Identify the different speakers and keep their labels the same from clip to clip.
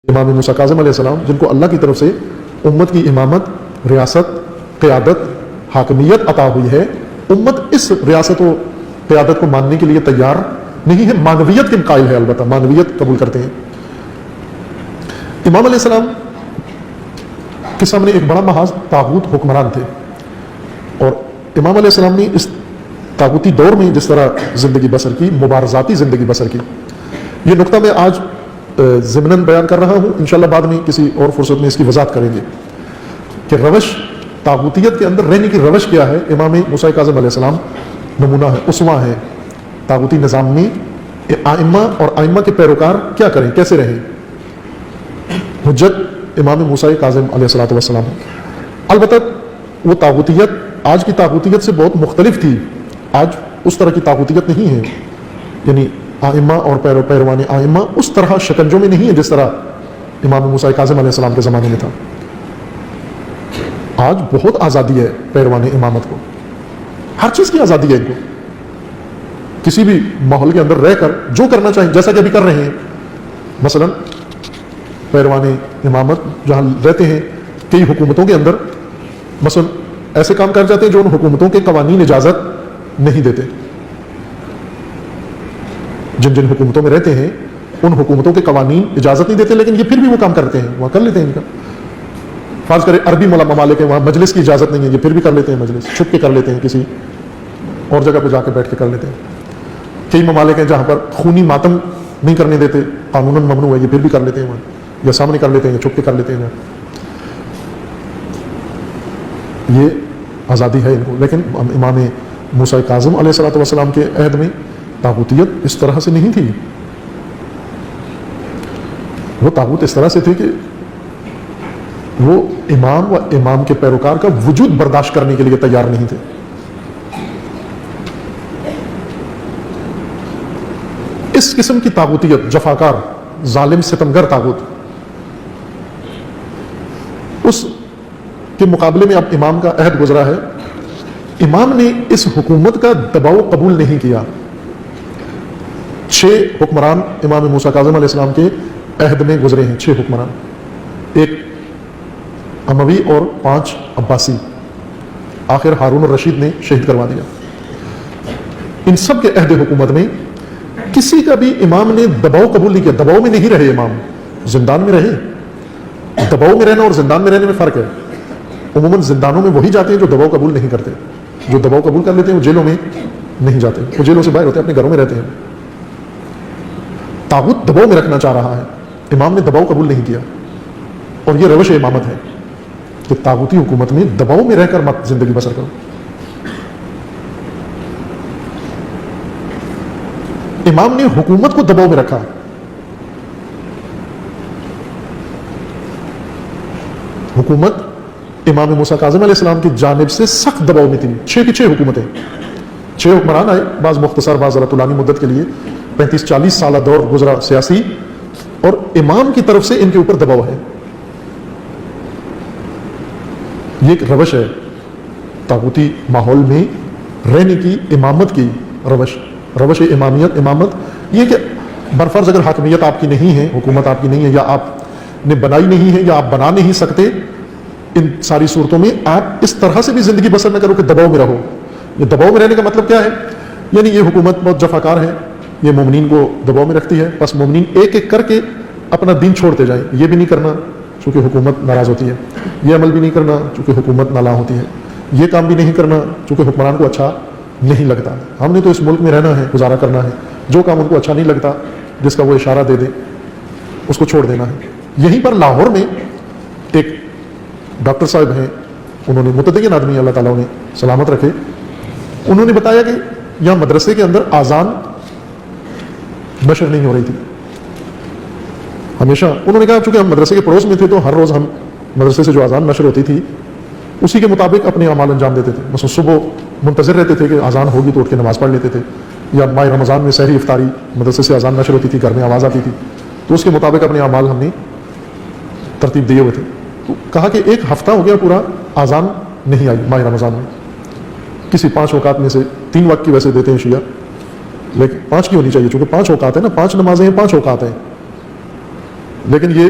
Speaker 1: امام موسیٰ کاظم علیہ السلام جن کو اللہ کی طرف سے امت کی امامت، ریاست، قیادت، حاکمیت عطا ہوئی ہے، امت اس ریاست و قیادت کو ماننے کے لیے تیار نہیں ہے، معنویت کے قائل ہے، البتہ معنویت قبول کرتے ہیں۔ امام علیہ السلام کے سامنے ایک بڑا محاذ طاغوت حکمران تھے، اور امام علیہ السلام نے اس طاغوتی دور میں جس طرح زندگی بسر کی، مبارزاتی زندگی بسر کی، یہ نقطہ میں آج ضمناً بیان کر رہا ہوں، انشاءاللہ بعد میں کسی اور فرصت میں اس کی وضاحت کریں گے کہ روش طاغوتیت کے اندر رہنے کی روش کیا ہے۔ امام موسیٰ کاظم علیہ السلام نمونہ ہے، اسوہ ہے۔ طاغوتی نظام میں ائمہ اور ائمہ کے پیروکار کیا کریں، کیسے رہیں، حجت امام موسیٰ کاظم علیہ السلام ہے۔ البتہ وہ طاغوتیت آج کی طاغوتیت سے بہت مختلف تھی، آج اس طرح کی طاغوتیت نہیں ہے، یعنی ائمہ اور پیروان ائمہ اس طرح شکنجوں میں نہیں ہے جس طرح امام موسیٰ کاظم علیہ السلام کے زمانے میں تھا۔ آج بہت آزادی ہے پیروان امامت کو، ہر چیز کی آزادی ہے ان کو، کسی بھی ماحول کے اندر رہ کر جو کرنا چاہیں، جیسا کہ ابھی کر رہے ہیں۔ مثلا پیروان امامت جہاں رہتے ہیں کئی حکومتوں کے اندر، مثلا ایسے کام کر جاتے ہیں جو ان حکومتوں کے قوانین اجازت نہیں دیتے۔ جن جن حکومتوں میں رہتے ہیں ان حکومتوں کے قوانین اجازت نہیں دیتے، لیکن یہ پھر بھی وہ کام کرتے ہیں، وہاں کر لیتے ہیں۔ ان کا فرض کرے عربی ممالک ہیں، وہاں مجلس کی اجازت نہیں ہے، یہ پھر بھی کر لیتے ہیں، مجلس چھپ کے کر لیتے ہیں، کسی اور جگہ پہ جا کے بیٹھ کے کر لیتے ہیں۔ کئی ممالک ہیں جہاں پر خونی ماتم نہیں کرنے دیتے، قانوناً ممنوع ہے، یہ پھر بھی کر لیتے ہیں، وہاں یا سامنے کر لیتے ہیں یا چھپ کے کر لیتے ہیں۔ یہ آزادی ہے ان کو، لیکن امام موسیٰ کاظم علیہ السلام کے عہد میں طاغوتیت اس طرح سے نہیں تھی۔ وہ طاغوت اس طرح سے تھے کہ وہ امام و امام کے پیروکار کا وجود برداشت کرنے کے لیے تیار نہیں تھے۔ اس قسم کی طاغوتیت، جفاکار، ظالم، ستمگر طاغوت، اس کے مقابلے میں اب امام کا عہد گزرا ہے۔ امام نے اس حکومت کا دباؤ قبول نہیں کیا۔ 6 حکمران امام موسیٰ کاظم علیہ السلام کے عہد میں گزرے ہیں، 6 حکمران، 1 اموی اور 5 عباسی، آخر ہارون الرشید نے شہید کروا دیا۔ ان سب کے عہد حکومت میں کسی کا بھی امام نے دباؤ قبول نہیں کیا۔ دباؤ میں نہیں رہے امام، زندان میں رہے۔ دباؤ میں رہنا اور زندان میں رہنے میں فرق ہے۔ عموماً زندانوں میں وہی جاتے ہیں جو دباؤ قبول نہیں کرتے، جو دباؤ قبول کر لیتے ہیں وہ جیلوں میں نہیں جاتے، وہ جیلوں سے باہر ہوتے ہیں، اپنے گھروں میں رہتے ہیں۔ طاغوت دباؤ میں رکھنا چاہ رہا ہے، امام نے دباؤ قبول نہیں کیا، اور یہ روش امامت ہے کہ طاغوتی حکومت میں دباؤ میں رہ کر مت زندگی بسر کرو۔ امام نے حکومت کو دباؤ میں رکھا۔ حکومت امام موسیٰ کاظم علیہ السلام کی جانب سے سخت دباؤ میں تھی۔ 6 کی 6 حکومتیں، 6 حکمران آئے، بعض مختصر، بعض ذرا طولانی مدت کے لیے، 35-40 سالہ دور گزرا سیاسی، اور امام کی طرف سے ان کے اوپر دباؤ ہے۔ یہ ایک روش ہے طاغوتی ماحول میں رہنے کی، امامت کی روش امامیت، امامت، یہ کہ برفرض اگر حاکمیت آپ کی نہیں ہے، حکومت آپ کی نہیں ہے، یا آپ نے بنائی نہیں ہے، یا آپ بنا نہیں سکتے، ان ساری صورتوں میں آپ اس طرح سے بھی زندگی بسر نہ کرو کہ دباؤ میں رہو۔ یہ دباؤ میں رہنے کا مطلب کیا ہے؟ یعنی یہ حکومت بہت جفاکار ہے، یہ مومنین کو دباؤ میں رکھتی ہے، بس مومنین ایک ایک کر کے اپنا دین چھوڑتے جائیں۔ یہ بھی نہیں کرنا چونکہ حکومت ناراض ہوتی ہے، یہ عمل بھی نہیں کرنا چونکہ حکومت نالاں ہوتی ہے، یہ کام بھی نہیں کرنا چونکہ حکمران کو اچھا نہیں لگتا۔ ہم نے تو اس ملک میں رہنا ہے، گزارا کرنا ہے، جو کام ان کو اچھا نہیں لگتا، جس کا وہ اشارہ دے دے، اس کو چھوڑ دینا ہے۔ یہیں پر لاہور میں ایک ڈاکٹر صاحب ہیں، انہوں نے متدین آدمی، اللہ تعالیٰ انہیں سلامت رکھے، انہوں نے بتایا کہ یہاں مدرسے کے اندر آذان نشر نہیں ہو رہی تھی ہمیشہ۔ انہوں نے کہا چونکہ ہم مدرسے کے پڑوس میں تھے تو ہر روز ہم مدرسے سے جو آذان نشر ہوتی تھی اسی کے مطابق اپنے اعمال انجام دیتے تھے۔ مثلا صبح منتظر رہتے تھے کہ آذان ہوگی تو اٹھ کے نماز پڑھ لیتے تھے، یا ماہ رمضان میں سحری افطاری مدرسے سے آذان نشر ہوتی تھی، گھر میں آواز آتی تھی، تو اس کے مطابق اپنے اعمال ہم نے ترتیب دیے ہوئے تھے۔ تو کہا کہ 1 ہفتہ ہو گیا پورا آذان نہیں آئی ماہ رمضان میں، کسی 5 اوقات میں سے 3 وقت کی ویسے دیتے ہیں شیعہ، لیکن 5 کی ہونی چاہیے چونکہ 5 اوقات ہیں نا، 5 نمازیں ہیں، 5 اوقات ہیں، لیکن یہ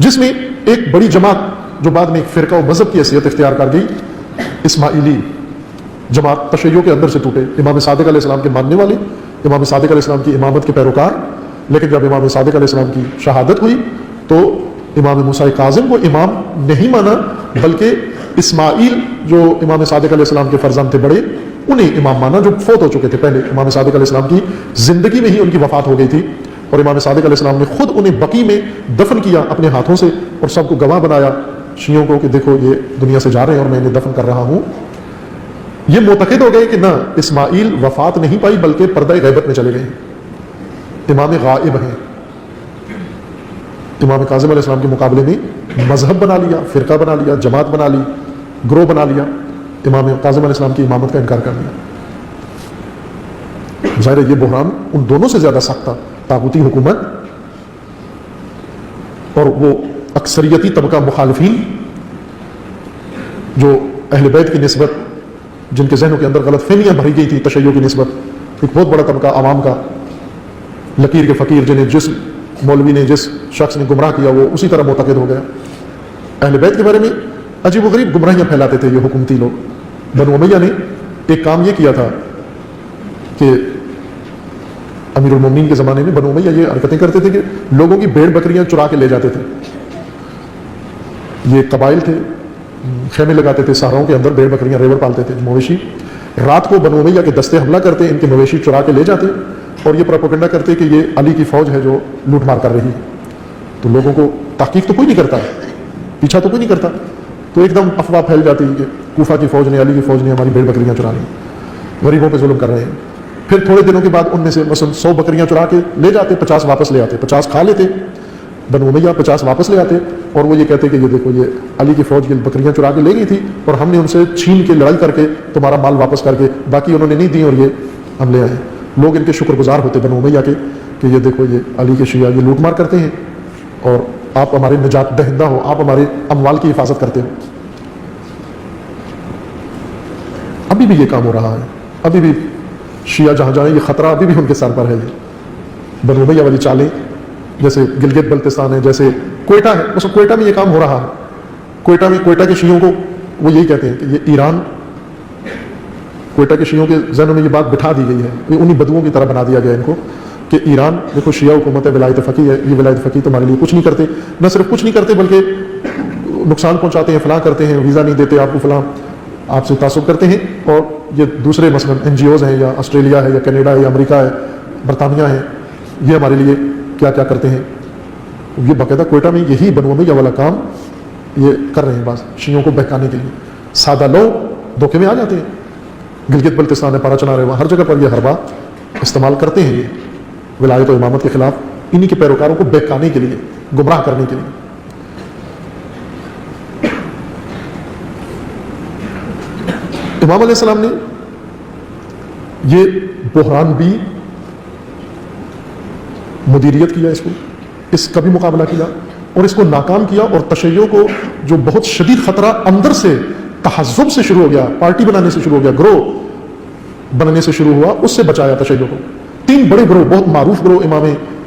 Speaker 1: جس میں ایک بڑی جماعت جو بعد میں ایک فرقہ و مذہب کی حیثیت اختیار کر گئی، اسماعیلی جماعت، تشیع کے اندر سے ٹوٹے، امام صادق علیہ السلام کے ماننے والے، امام صادق علیہ السلام کی امامت کے پیروکار. لیکن جب امام صادق علیہ السلام کی شہادت ہوئی تو امام موسیٰ کاظم کو امام نہیں مانا، بلکہ اسماعیل جو امام صادق علیہ السلام کے فرزند تھے بڑے، انہیں امام مانا، جو فوت ہو چکے تھے پہلے. امام صادق علیہ السلام کی زندگی میں ہی ان کی وفات ہو گئی تھی، اور امام صادق علیہ السلام نے خود انہیں بقیع میں دفن کیا اپنے ہاتھوں سے، اور سب کو گواہ بنایا شیعوں کو کہ دیکھو یہ دنیا سے جا رہے ہیں اور میں انہیں دفن کر رہا ہوں. یہ معتقد ہو گئے کہ نہ اسماعیل وفات نہیں پائی بلکہ پردہ غیبت میں چلے گئے، امام غائب ہیں. امام کاظم علیہ السلام کے مقابلے میں مذہب بنا لیا، فرقہ بنا لیا، جماعت بنا لی، گروہ بنا لیا، امام کاظم علیہ السلام کی امامت کا انکار کر دیا. ظاہر ہے یہ بحران ان دونوں سے زیادہ سخت تھا، طاغوتی حکومت اور وہ اکثریتی طبقہ مخالفین جو اہل بیت کی نسبت، جن کے ذہنوں کے اندر غلط فہمیاں بھری گئی تھی تشیع کی نسبت. ایک بہت بڑا طبقہ عوام کا، لکیر کے فقیر، جنہیں جس مولوی نے، جس شخص نے گمراہ کیا وہ اسی طرح معتقد ہو گیا. اہل بیت کے بارے میں عجیب و غریب گمراہیاں پھیلاتے تھے یہ حکومتی لوگ. بنو امیہ نے ایک کام یہ کیا تھا کہ امیر المومنین کے زمانے میں بنو امیہ یہ حرکتیں کرتے تھے کہ لوگوں کی بھیڑ بکریاں چرا کے لے جاتے تھے. یہ قبائل تھے، خیمے لگاتے تھے صحراؤں کے اندر، بھیڑ بکریاں ریوڑ پالتے تھے، مویشی. رات کو بنو امیہ کے دستے حملہ کرتے، ان کے مویشی چرا کے لے جاتے اور یہ پروپیگنڈا کرتے کہ یہ علی کی فوج ہے جو لوٹ مار کر رہی ہے. تو لوگوں کو تحقیق تو کوئی نہیں کرتا، پیچھا تو کوئی نہیں کرتا، تو ایک دم افواہ پھیل جاتی ہے کہ کوفہ کی فوج نے، علی کی فوج نے ہماری بھیڑ بکریاں چرا لی، غریبوں پہ ظلم کر رہے ہیں. پھر تھوڑے دنوں کے بعد ان میں سے مثلا 100 بکریاں چرا کے لے جاتے، 50 واپس لے آتے، 50 کھا لیتے بنو امیہ، 50 واپس لے آتے، اور وہ یہ کہتے کہ یہ دیکھو یہ علی کی فوج یہ بکریاں چرا کے لے گئی تھی اور ہم نے ان سے چھین کے لڑائی کر کے تمہارا مال واپس کر کے، باقی انہوں نے نہیں دی اور یہ ہم لے آئے. لوگ ان کے شکر گزار ہوتے بنو امیہ کے کہ یہ دیکھو یہ علی کے شیعہ یہ لوٹ مار کرتے ہیں اور آپ ہمارے نجات دہندہ ہو، آپ ہمارے اموال کی حفاظت کرتے ہو. ابھی بھی یہ کام ہو رہا ہے، ابھی بھی شیعہ جہاں جائیں یہ خطرہ ابھی بھی ان کے سر پر ہے. یہ بنو امیہ والی چالیں جیسے گلگت بلتستان ہے، جیسے کوئٹہ ہے، اس کوئٹہ میں یہ کام ہو رہا ہے. کوئٹہ میں کوئٹہ کے شیعوں کو وہ یہی کہتے ہیں کہ یہ ایران، کوئٹہ کے شیعوں کے ذہنوں میں یہ بات بٹھا دی گئی ہے، یہ انہی بدوؤں کی طرح بنا دیا گیا ان کو کہ ایران دیکھو شیعہ حکومت ہے، ولایت فقیہ ہے، یہ ولایت فقیہ تمہارے لیے کچھ نہیں کرتے، نہ صرف کچھ نہیں کرتے بلکہ نقصان پہنچاتے ہیں، فلاں کرتے ہیں، ویزا نہیں دیتے آپ کو، فلاں آپ سے تعصب کرتے ہیں. اور یہ دوسرے مثلا NGOs ہیں، یا آسٹریلیا ہے، یا کینیڈا ہے، یا امریکہ ہے، برطانیہ ہے، یہ ہمارے لیے کیا کیا کرتے ہیں. یہ باقاعدہ کوئٹہ میں یہی بنو امیہ والا کام یہ کر رہے ہیں بعض شیعوں کو بہکانے کے لیے. سادہ لوگ دھوکے میں آ جاتے ہیں. گلگت بلتستان ہے، پارا چنا رہے، وہاں ہر جگہ پر یہ حربہ استعمال کرتے ہیں یہ ولایت و امامت کے خلاف، انہی کے پیروکاروں کو بہکانے کے لیے، گمراہ کرنے کے لیے. امام علیہ السلام نے یہ بحران بھی مدیریت کیا، اس کا بھی مقابلہ کیا اور اس کو ناکام کیا، اور تشیع کو جو بہت شدید خطرہ اندر سے تحزب سے شروع ہو گیا، پارٹی بنانے سے شروع ہو گیا، گروہ بننے سے شروع ہوا، اس سے بچایا تشیع کو. 3 بڑے گروہ، بہت معروف گروہ امام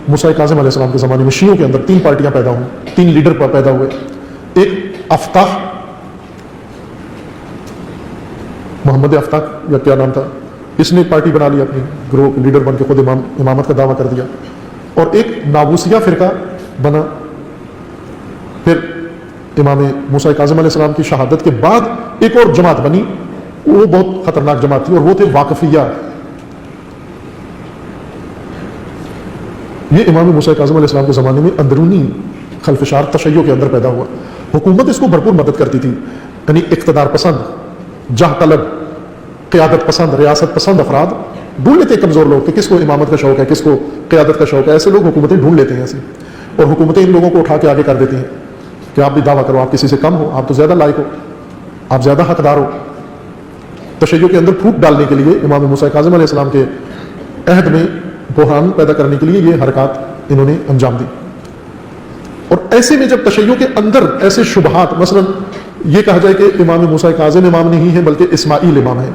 Speaker 1: موسیٰ کاظم علیہ السلام کے زمانے میں شیعوں کے اندر 3 پارٹیاں پیدا ہوئیں، 3 لیڈر پیدا ہوئے. ایک افتاح، محمد افتاح یا کیا نام تھا، اس نے پارٹی بنا لی، اپنی گروہ لیڈر بن کے خود امامت کا دعویٰ کر دیا. اور ایک ناووسیہ فرقہ بنا. پھر امام موسیٰ کاظم علیہ السلام کی شہادت کے بعد ایک اور جماعت بنی، وہ بہت خطرناک جماعت تھی، اور وہ تھے واقفیہ. یہ امام موسیٰ کاظم علیہ السلام کے زمانے میں اندرونی خلفشار تشیع کے اندر پیدا ہوا. حکومت اس کو بھرپور مدد کرتی تھی، یعنی اقتدار پسند، جاہ طلب، قیادت پسند، ریاست پسند افراد ڈھونڈ لیتے ہیں کمزور لوگ کہ کس کو امامت کا شوق ہے، کس کو قیادت کا شوق ہے. ایسے لوگ حکومتیں ڈھونڈ لیتے ہیں ایسے، اور حکومتیں ان لوگوں کو اٹھا کے آگے کر دیتی ہیں کہ آپ بھی دعویٰ کرو، آپ کسی سے کم ہو، آپ تو زیادہ لائق ہو، آپ زیادہ حقدار ہو. تشیع کے اندر پھوٹ ڈالنے کے لیے امام موسیٰ کاظم علیہ السلام کے عہد میں بحران پیدا کرنے کے لیے یہ حرکات انہوں نے انجام دی. اور ایسے میں جب تشیع کے اندر ایسے شبہات، مثلا یہ کہا جائے کہ امام موسیٰ کاظم امام نہیں ہے بلکہ اسماعیل امام ہے،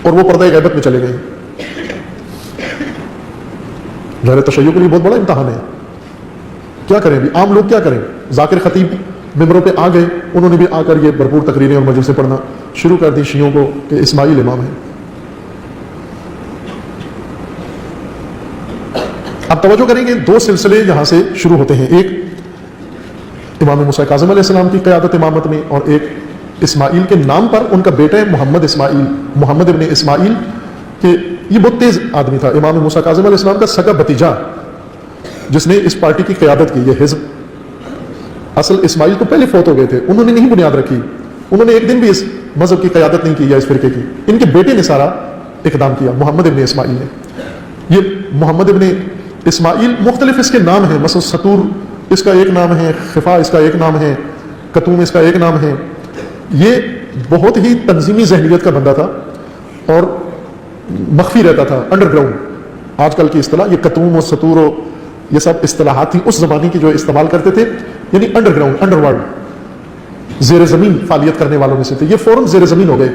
Speaker 1: اور وہ پردہ غیبت میں چلے گئے، ظاہر تشیع کے لیے بہت بڑا امتحان ہے. کیا کریں ابھی عام لوگ کیا کریں؟ ذاکر خطیب ممبروں پہ آ گئے، انہوں نے بھی آ کر یہ بھرپور تقریریں اور مجلسیں پڑھنا شروع کر دی شیعوں کو کہ اسماعیل امام ہے۔ اب توجہ کریں گے، دو سلسلے یہاں سے شروع ہوتے ہیں، ایک امام موسیٰ کاظم علیہ السلام کی قیادت امامت میں، اور ایک اسماعیل کے نام پر ان کا بیٹا ہے محمد اسماعیل، محمد ابن اسماعیل، کہ یہ بہت تیز آدمی تھا، امام موسیٰ کاظم علیہ السلام کا سگا بھتیجا، جس نے اس پارٹی کی قیادت کی، یہ حزب۔ اصل اسماعیل تو پہلے فوت ہو گئے تھے، انہوں نے نہیں بنیاد رکھی، انہوں نے ایک دن بھی اس مذہب کی قیادت نہیں کی یا اس فرقے کی، ان کے بیٹے نے سارا اقدام کیا، محمد ابن اسماعیل نے۔ یہ محمد ابن اسماعیل مختلف اس کے نام ہیں، مثلا ستور اس کا ایک نام ہے، خفا اس کا ایک نام ہے، کتوم اس کا ایک نام ہے۔ یہ بہت ہی تنظیمی ذہنیت کا بندہ تھا اور مخفی رہتا تھا، انڈر گراؤنڈ۔ آج کل کی اصطلاح یہ کتوم و ستور و یہ سب اصطلاحات تھیں اس زمانے کی جو استعمال کرتے تھے، یعنی انڈر گراؤنڈ، انڈر ورلڈ، زیر زمین فعالیت کرنے والوں میں سے تھے۔ یہ فوراً زیر زمین ہو گئے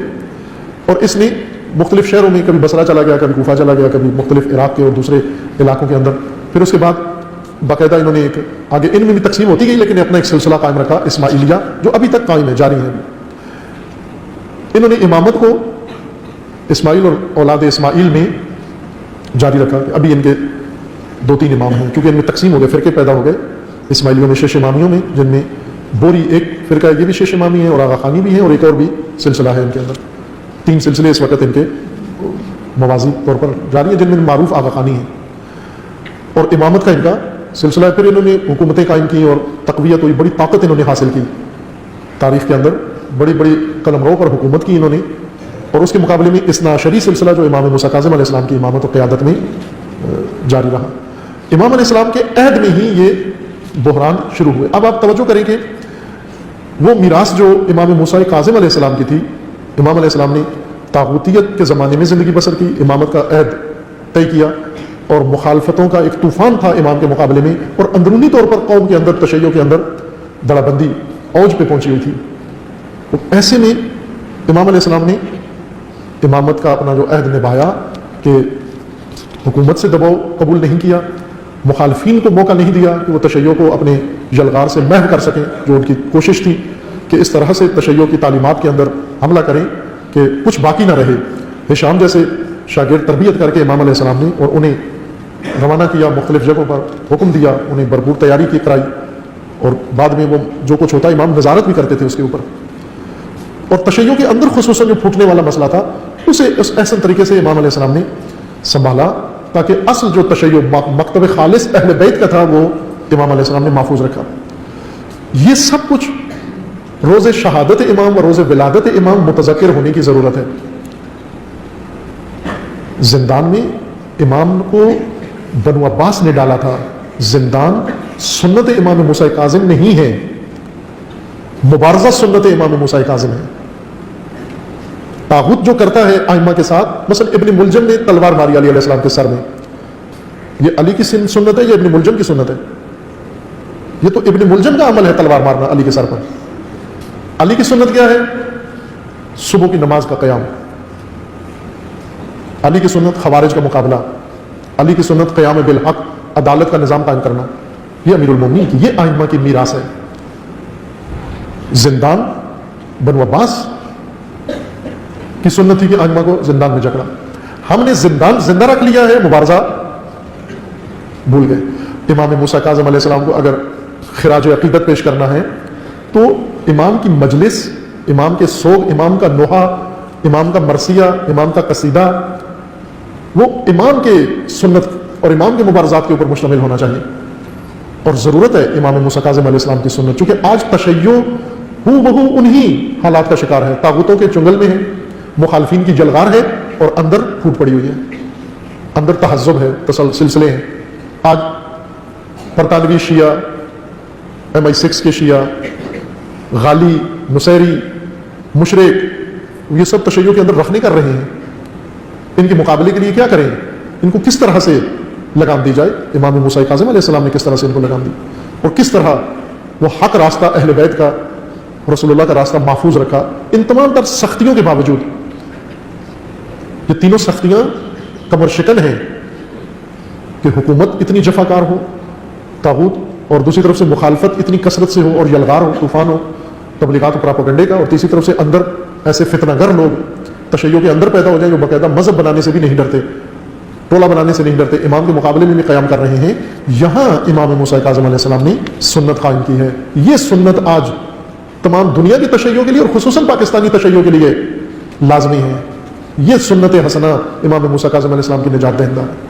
Speaker 1: اور اس نے مختلف شہروں میں، کبھی بصرہ چلا گیا، کبھی کوفہ چلا گیا، کبھی مختلف عراق کے اور دوسرے علاقوں کے اندر۔ پھر اس کے بعد باقاعدہ انہوں نے ایک آگے ان میں بھی تقسیم ہوتی گئی، لیکن اپنا ایک سلسلہ قائم رکھا اسماعیلیہ، جو ابھی تک قائم ہے، جاری ہے۔ انہوں نے امامت کو اسماعیل اور اولاد اسماعیل میں جاری رکھا۔ ابھی ان کے 2-3 امام ہیں، کیونکہ ان میں تقسیم ہو گئے، فرقے پیدا ہو گئے اسماعیلیوں میں، شش امامیوں میں، جن میں بوری ایک فرقہ ہے، یہ بھی شش امامی ہے، اور آغا خانی بھی ہے، اور ایک اور بھی سلسلہ ہے ان کے اندر۔ 3 سلسلے اس وقت ان کے موازی طور پر جاری ہیں، جن میں معروف آغا خانی ہے، اور امامت کا ان کا سلسلہ ہے۔ پھر انہوں نے حکومتیں قائم کی اور تقویت ہوئی، بڑی طاقت انہوں نے حاصل کی تاریخ کے اندر، بڑی بڑی قلمرو پر حکومت کی انہوں نے۔ اور اس کے مقابلے میں اثنا عشری سلسلہ جو امام موسیٰ کاظم علیہ السلام کی امامت و قیادت میں جاری رہا۔ امام علیہ السلام کے عہد میں ہی یہ بحران شروع ہوئے۔ اب آپ توجہ کریں کہ وہ میراث جو امام موسیٰ کاظم علیہ السلام کی تھی، امام علیہ السلام نے طاغوتیت کے زمانے میں زندگی بسر کی، امامت کا عہد طے کیا، اور مخالفتوں کا ایک طوفان تھا امام کے مقابلے میں، اور اندرونی طور پر قوم کے اندر، تشیع کے اندر دڑا بندی اوج پہ پہنچی ہوئی تھی۔ تو ایسے میں امام علیہ السلام نے امامت کا اپنا جو عہد نبھایا کہ حکومت سے دباؤ قبول نہیں کیا، مخالفین کو موقع نہیں دیا کہ وہ تشیع کو اپنے جلغار سے محو کر سکیں، جو ان کی کوشش تھی کہ اس طرح سے تشیع کی تعلیمات کے اندر حملہ کریں کہ کچھ باقی نہ رہے۔ ہشام جیسے شاگرد تربیت کر کے امام علیہ السلام نے، اور انہیں روانہ کیا مختلف جگہوں پر، حکم دیا، انہیں بھرپور تیاری کی کرائی، اور بعد میں وہ جو کچھ ہوتا امام نظارت بھی کرتے تھے اس کے اوپر۔ اور تشیع کے اندر خصوصاً جو پھوٹنے والا مسئلہ تھا، اسے اس احسن طریقے سے امام علیہ السلام نے سنبھالا، تاکہ اصل جو تشیع مکتب خالص اہل بیت کا تھا وہ امام علیہ السلام نے محفوظ رکھا۔ یہ سب کچھ روز شہادت امام و روز ولادت امام متذکر ہونے کی ضرورت ہے۔ زندان میں امام کو بنو عباس نے ڈالا تھا، زندان سنت امام موسیٰ کاظم نہیں ہے، مبارزہ سنت امام موسیٰ کاظم ہے۔ طاغوت جو کرتا ہے ائمہ کے ساتھ، مثلا ابن ملجم نے تلوار ماری علی علیہ السلام کے سر میں، یہ علی کی سنت ہے یا ابن ملجم کی سنت ہے؟ یہ تو ابن ملجم کا عمل ہے تلوار مارنا علی کے سر پر۔ علی کی سنت کیا ہے؟ صبح کی نماز کا قیام۔ علی کی سنت خوارج کا مقابلہ، علی کی سنت قیام بالحق، عدالت کا نظام قائم کرنا، یہ امیر المومنین کی، یہ ائمہ کی میراث ہے۔ زندان بنو عباس کی سنت تھی کہ ائمہ کو زندان میں جکڑا، ہم نے زندان زندہ رکھ لیا ہے، مبارزہ بھول گئے۔ امام موسیٰ کاظم علیہ السلام کو اگر خراج عقیدت پیش کرنا ہے تو امام کی مجلس، امام کے سوگ، امام کا نوحہ، امام کا مرثیہ، امام کا قصیدہ، وہ امام کے سنت اور امام کے مبارزات کے اوپر مشتمل ہونا چاہیے۔ اور ضرورت ہے امام موسیٰ کاظم علیہ السلام کی سنت، چونکہ آج تشیع بہو انہی حالات کا شکار ہے، طاغوتوں کے چنگل میں ہے، مخالفین کی جلغار ہے، اور اندر پھوٹ پڑی ہوئی ہے، اندر تہذب ہے، سلسلے ہیں۔ آج برطانوی شیعہ، MI6 کے شیعہ، غالی، نصیری، مشرق، یہ سب تشیع کے اندر رکھنے کر رہے ہیں۔ ان کے مقابلے کے لیے کیا کریں؟ ان کو کس طرح سے لگام دی جائے؟ امام موسیٰ کاظم علیہ السلام نے کس طرح سے ان کو لگام دی، اور کس طرح وہ حق راستہ اہل بیت کا، رسول اللہ کا راستہ محفوظ رکھا۔ ان تمام تر سختیوں کے باوجود، یہ تینوں سختیاں کمر شکن ہیں کہ حکومت اتنی جفاکار ہو، طاغوت اور دوسری طرف سے مخالفت اتنی کثرت سے ہو اور یلغار ہو، طوفان ہو تبلیغات و پراپیگنڈے کا، اور تیسری طرف سے اندر ایسے فتنہ گر لوگ تشیع کے اندر پیدا ہو جائیں جو باقاعدہ مذہب بنانے سے بھی نہیں ڈرتے، ٹولہ بنانے سے نہیں ڈرتے، امام کے مقابلے میں بھی قیام کر رہے ہیں، یہاں امام موسیٰ کاظم علیہ السلام نے سنت قائم کی ہے۔ یہ سنت آج تمام دنیا کی تشیع کے لیے اور خصوصاً پاکستانی تشیع کے لیے لازمی ہے۔ یہ سنت حسنہ امام موسیٰ کاظم علیہ السلام کی نجات دہندہ ہے۔